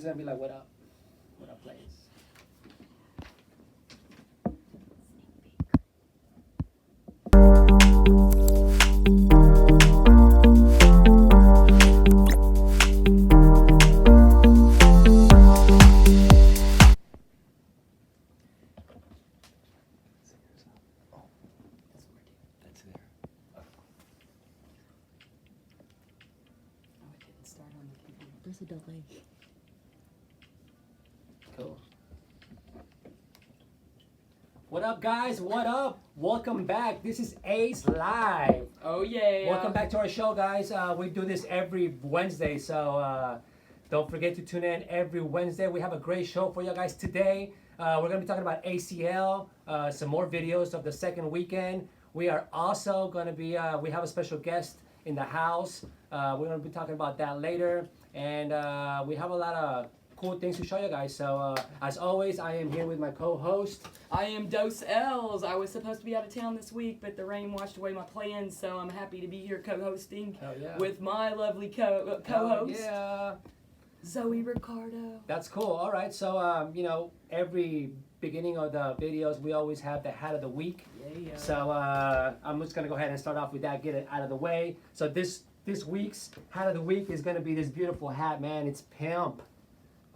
It's gonna be like, what up, place? That's there. Oh, it didn't start on the computer. There's a delay. Cool. What up, guys? What up? Welcome back. This is Ace Live. Oh yeah. Welcome back to our show, guys. We do this every Wednesday, so don't forget to tune in every Wednesday. We have a great show for you guys today. We're gonna be talking about ACL, some more videos of the second weekend. We are also gonna be, we have a special guest in the house. We're gonna be talking about that later, and we have a lot of cool things to show you guys. So as always, I am here with my co-host. I am Dos Els. I was supposed to be out of town this week, but the rain washed away my plans, so I'm happy to be here co-hosting with my lovely co-host, Yeah. Zoe Ricardo. That's cool. All right. So, you know, every beginning of the videos, we always have the hat of the week. Yeah. So I'm just going to go ahead and start off with that, get it out of the way. So this week's hat of the week is going to be this beautiful hat, man. It's pimp.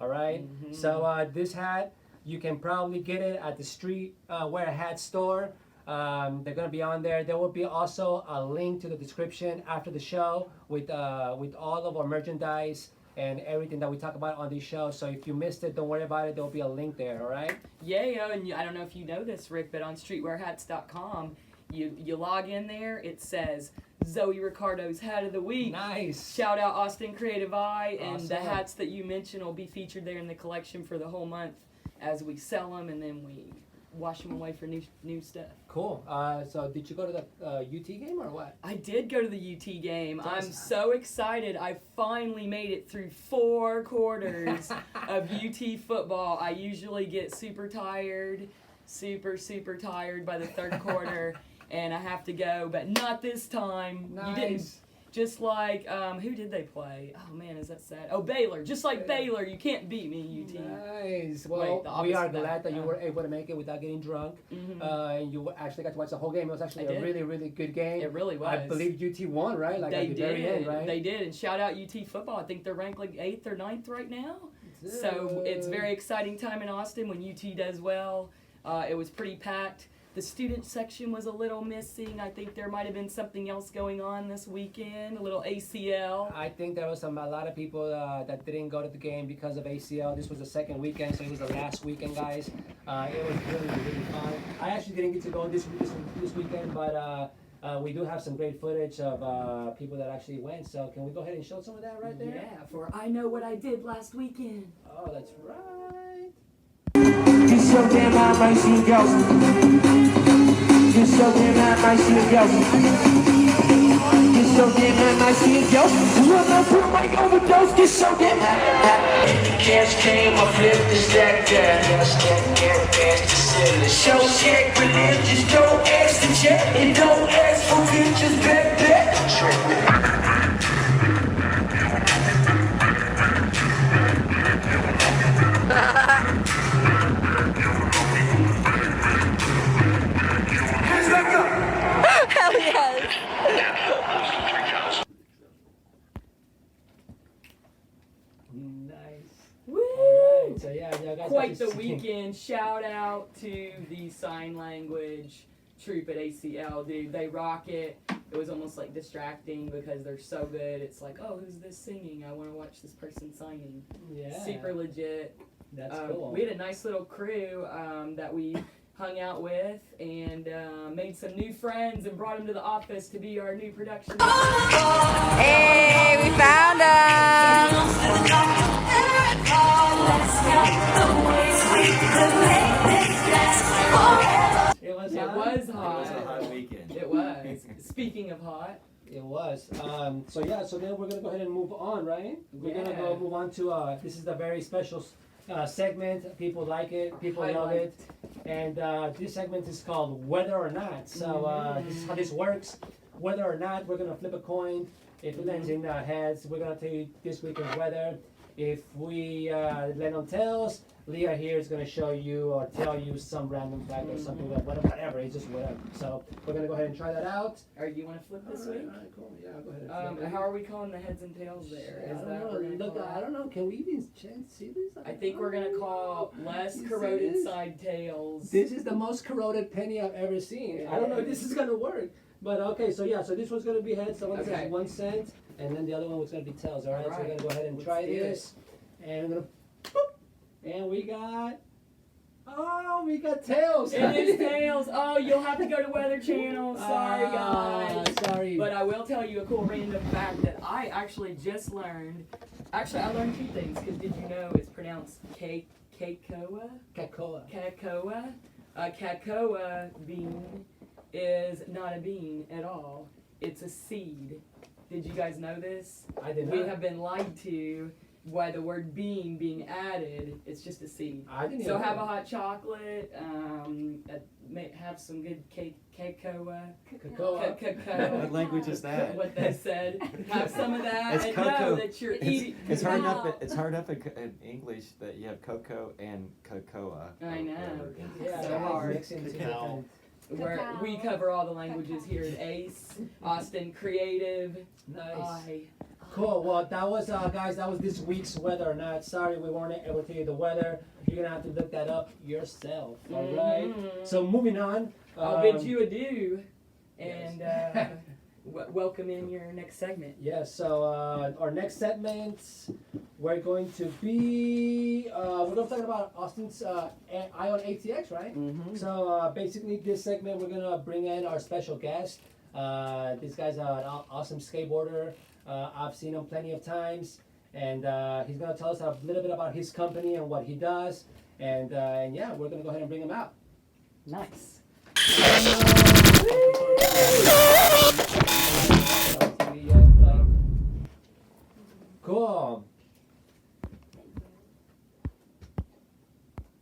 All right. Mm-hmm. So this hat, you can probably get it at the street wear hat store. They're going to be on there. There will be also a link to the description after the show with all of our merchandise and everything that we talk about on this show. So if you missed it, don't worry about it. There will be a link there, all right? Yeah, and I don't know if you know this, Rick, but on streetwearhats.com, you log in there, it says Zoe Ricardo's Hat of the Week. Nice. Shout out Austin Creative Eye, and the Awesome. hats that you mentioned will be featured there in the collection for the whole month as we sell them, and then we wash them away for new stuff. Cool. So did you go to the UT game or what? I did go to the UT game. I'm Awesome. so excited. I finally made it through 4 quarters of UT football. I usually get super tired by the third quarter, and I have to go, but not this time. Nice. You didn't. Just like, who did they play? Oh man, is that sad? Oh, Baylor. Just like Baylor, you can't beat me, UT. Nice. Well, Wait, the we are opposite of glad that that. you were able to make it without getting drunk. Mhm. And you actually got to watch the whole game. It was actually I a did. really, really good game. It really was. I believe UT won, right? Like They at the very end, right? They did, and shout out UT football. I think they're ranked like 8th or 9th right now. So it's very exciting time in Austin when UT does well. It was pretty packed. The student section was a little missing. I think there might have been something else going on this weekend, a little ACL. I think there was a lot of people that didn't go to the game because of ACL. This was the second weekend, so it was the last weekend, guys. It was really, really fun. I actually didn't get to go this weekend, but we do have some great footage of people that actually went. So can we go ahead and show some of that right there? Yeah, for I know what I did last weekend. Oh, that's right. You're so damn hot, my shit goes. You're so damn hot, my shit goes. You're so damn hot, my shit goes. When I put my overdose, get so damn hot. Cash came, I flipped the stack down. Stack down, past the ceiling. Show check, religious, don't ask to check. And don't ask for pictures, back. Hell yes. Nice. Woo! All right. So yeah, guys. Quite got the to see- weekend. Shout out to the sign language troop at ACL, dude. They rock it. It was almost like distracting because they're so good. It's like, oh, who's this singing? I want to watch this person signing. Yeah. Super legit. That's cool. We had a nice little crew that we hung out with and made some new friends and brought them to the office to be our new production. Hey, we found him. It was It hot? was It hot. was a hot weekend. It was. Speaking of hot, It was. So then we're gonna go ahead and move on, right? We're gonna Yeah. move on to this is a very special segment. People like it. People love it. And this segment is called Whether or Not. So this is how this works. Whether or not, we're gonna flip a coin. If it lands in heads, we're gonna tell you this weekend's weather. If we land on tails, Leah here is going to show you or tell you some random fact or something like whatever. It's just whatever. So we're going to go ahead and try that out. Or you want to flip this week? All right, cool. Yeah, go ahead. How are we calling the heads and tails there? I Is don't that know. we're gonna Look, call I don't know. Can we even see this? I think we're gonna call less You see corroded this? side tails. This is the most corroded penny I've ever seen. I don't know if this is gonna work, but okay. So yeah, so this one's gonna be heads. The one that Okay. says 1 cent, and then the other one was gonna be tails. All right. So we're gonna go ahead and Let's try do it. this, and we're gonna, boop, and we got. Oh, we got tails. It is tails. Oh, you'll have to go to Weather Channel. Sorry, guys. Sorry. But I will tell you a cool random fact that I actually just learned. Actually, I learned 2 things. Because did you know it's pronounced Kakoa? Kakoa. Kakoa. A Kakoa bean is not a bean at all. It's a seed. Did you guys know this? I did We not. have been lied to by the word bean being added. It's just a seed. I didn't. So even have know. a hot chocolate. Have some good Kakoa. Kakoa. Cacao. What language is that? What they said. Have some of that It's and cocoa. know that you're eating. It's hard Wow. enough. It's hard enough in English that you have cocoa and cocoa. I know. Yeah, So guys, hard. mixing two different. We cover all the languages here at ACE. Austin Creative. Nice. Cool. Well, that was guys. That was this week's weather or not. Sorry, we weren't able to tell you the weather. You're gonna have to look that up yourself. All right. Mhm. So moving on. I'll bid you adieu, and welcome in your next segment. Yeah. So our next segment, we're going to be we're going to talk about Austin's Ion ATX, right? Mm-hmm. So basically, this segment we're gonna bring in our special guest. This guy's an awesome skateboarder. I've seen him plenty of times, and he's gonna tell us a little bit about his company and what he does. And yeah, we're gonna go ahead and bring him out. Nice. Cool.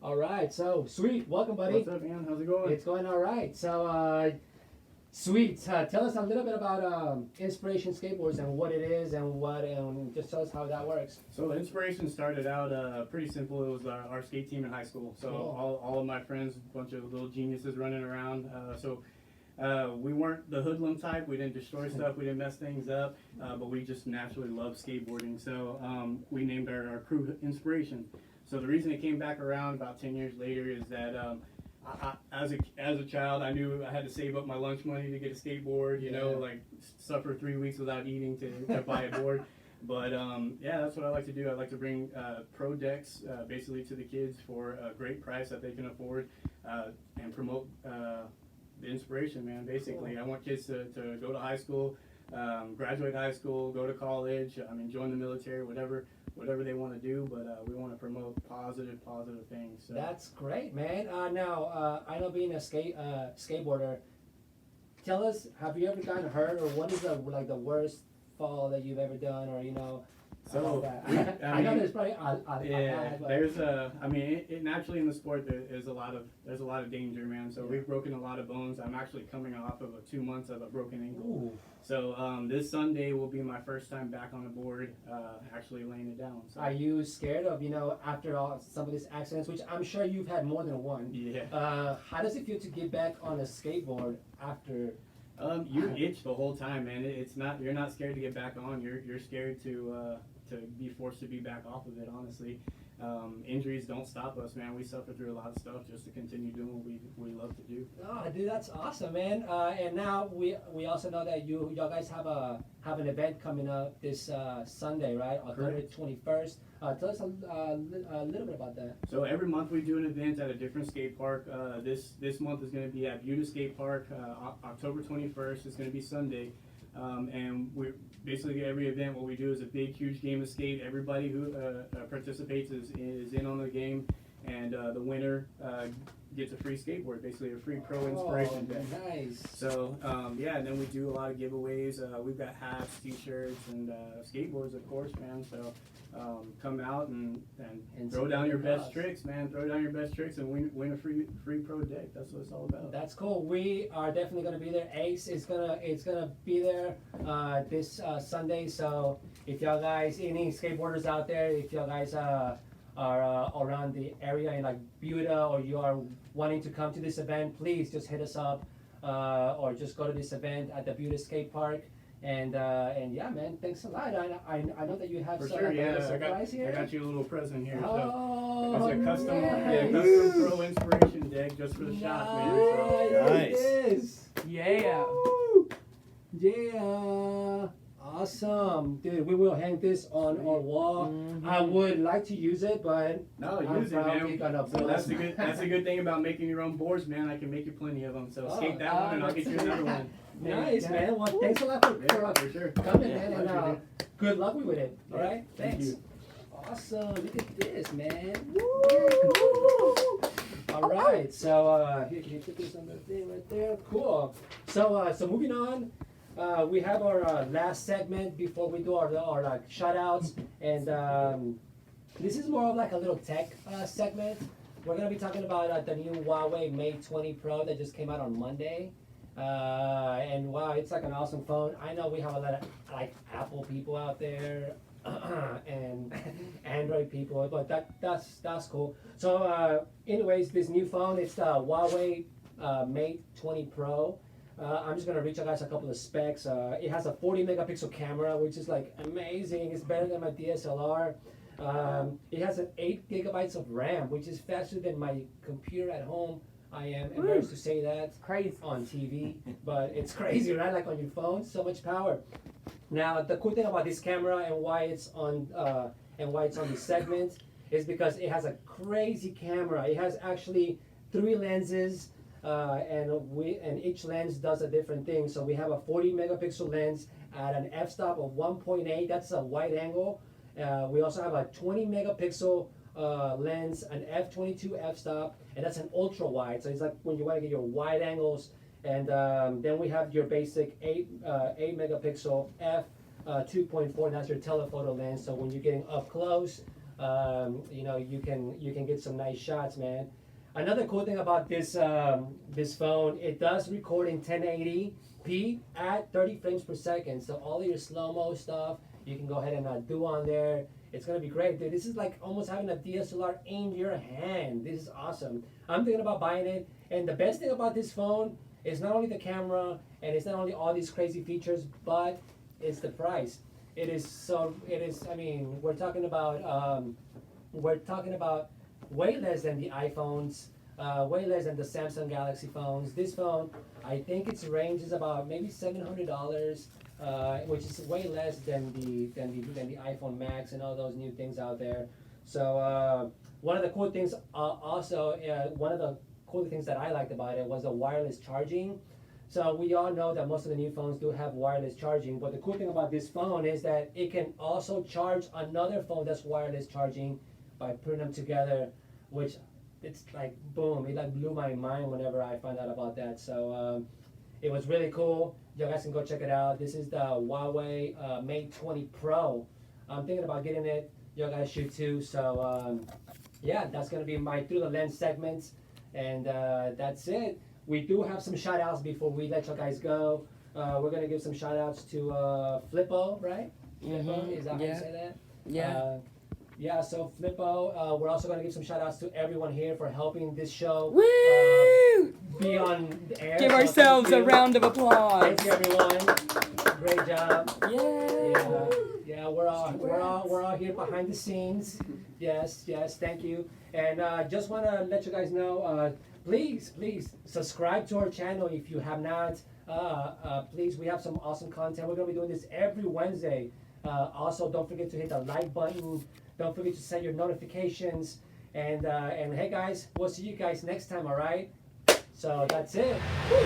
All right, so sweet. Welcome, buddy. What's up, man? How's it going? It's going all right. So, sweet. Tell us a little bit about Inspiration Skateboards and what it is and just tell us how that works. So the inspiration started out pretty simple. It was our skate team in high school. So Cool. all of my friends, a bunch of little geniuses running around. We weren't the hoodlum type. We didn't destroy stuff. We didn't mess things up. But we just naturally loved skateboarding. So we named our crew Inspiration. So the reason it came back around about 10 years later is that as a child, I knew I had to save up my lunch money to get a skateboard, you know, Yeah. like suffer 3 weeks without eating to buy a board. But yeah, that's what I like to do. I like to bring pro decks basically to the kids for a great price that they can afford and promote the inspiration, man, basically. Cool. I want kids to go to high school, graduate high school, go to college, join the military, whatever they want to do, but we want to promote positive things. So. That's great, man. Now, I know being a skateboarder, tell us, have you ever gotten hurt, or what is the worst fall that you've ever done, or So, I know there's probably yeah, there's it naturally in the sport there's a lot of danger, man. So we've broken a lot of bones. I'm actually coming off of 2 months of a broken ankle. Ooh. So this Sunday will be my first time back on a board, actually laying it down. So. Are you scared of, after all some of these accidents, which I'm sure you've had more than one? Yeah. How does it feel to get back on a skateboard after? You itch the whole time, man. You're not scared to get back on. You're scared to be forced to be back off of it. Honestly, injuries don't stop us, man. We suffer through a lot of stuff just to continue doing what we love to do. Oh, dude, that's awesome, man. And now we also know that y'all guys have an event coming up this Sunday, right? October 21st. Tell us a little bit about that. So every month we do an event at a different skate park. This month is going to be at Buda Skate Park. October 21st is going to be Sunday. And we're basically every event, what we do is a big, huge game of skate. Everybody who participates is in on the game, and the winner gets a free skateboard, basically a free pro inspiration deck. Nice. So yeah, and then we do a lot of giveaways. We've got hats, t-shirts, and skateboards, of course, man. So come out and throw down your best tricks, man. Throw down your best tricks and win a free pro deck. That's what it's all about. That's cool. We are definitely gonna be there. Ace is gonna be there this Sunday. So if y'all guys, any skateboarders out there, if y'all guys are around the area in like Buda, or you are wanting to come to this event, please just hit us up, or just go to this event at the Buda Skate Park. And yeah, man, thanks a lot. I know that you have For some sure, like, a yeah. little surprise here. I got you a little present here. Oh, So it's a custom, nice. custom pro inspiration deck just for the shop, man. So, Nice. It is. Yeah. Woo! Yeah. Awesome. Dude, we will hang this on our wall. I would like to use it, but no, I'm use it, probably man. gonna So blow that's it. that's a good thing about making your own boards, man. I can make you plenty of them. So Oh, skate that one, and I'll get you another one. Nice, Yeah. man. Well, thanks a lot Yeah, for sure. coming, Yeah, man, and pleasure, good luck with it. All Yeah, right, thank thanks. you. Awesome. Look at this, man. Woo! All right, so here, can you put this on the thing right there? Cool. So moving on. We have our last segment before we do our like shout outs, and this is more of like a little tech segment. We're gonna be talking about the new Huawei Mate 20 Pro that just came out on Monday, and wow, it's like an awesome phone. I know we have a lot of like Apple people out there and Android people, but that's cool. So anyways, this new phone, it's the Huawei Mate 20 Pro. I'm just gonna reach out guys a couple of specs. It has a 40 megapixel camera, which is like amazing. It's better than my DSLR. It has an 8 gigabytes of RAM, which is faster than my computer at home. I am embarrassed to say that Crazy. on TV, but it's crazy, right? Like on your phone, so much power. Now, the cool thing about this camera and why it's on this segment is because it has a crazy camera. It has actually 3 lenses. And each lens does a different thing. So we have a 40 megapixel lens at an f-stop of 1.8. That's a wide angle. We also have a 20 megapixel lens, an f22 f-stop, and that's an ultra wide. So it's like when you want to get your wide angles. And then we have your basic 8 megapixel f 2.4. That's your telephoto lens. So when you're getting up close, you can get some nice shots, man. Another cool thing about this phone, it does record in 1080p at 30 frames per second. So all of your slow-mo stuff, you can go ahead and do on there. It's gonna be great, dude. This is like almost having a DSLR in your hand. This is awesome. I'm thinking about buying it. And the best thing about this phone is not only the camera, and it's not only all these crazy features, but it's the price. I mean, we're talking about way less than the iPhones, way less than the Samsung Galaxy phones. This phone, I think its range is about maybe $700, which is way less than the iPhone Max and all those new things out there. So one of the cool things, one of the cool things that I liked about it was the wireless charging. So we all know that most of the new phones do have wireless charging, but the cool thing about this phone is that it can also charge another phone that's wireless charging by putting them together, which it's like boom, it like blew my mind whenever I found out about that. So it was really cool. You guys can go check it out. This is the Huawei Mate 20 Pro. I'm thinking about getting it. You guys should too. So yeah, that's gonna be my through the lens segments, and that's it. We do have some shout outs before we let you guys go. We're gonna give some shout outs to Flippo, right? Flippo, is that how you say that? Yeah. Yeah, so Flippo, we're also going to give some shout outs to everyone here for helping this show Woo! be on the air. Give So ourselves thank a you. round of applause. Thank you, everyone. Great job. Yeah. Yeah, we're all here behind the scenes. Yes, thank you. And just want to let you guys know, please subscribe to our channel if you have not. Please, we have some awesome content. We're going to be doing this every Wednesday. Also, don't forget to hit the like button. Don't forget to set your notifications. And hey guys, we'll see you guys next time, all right? So that's it. Woo.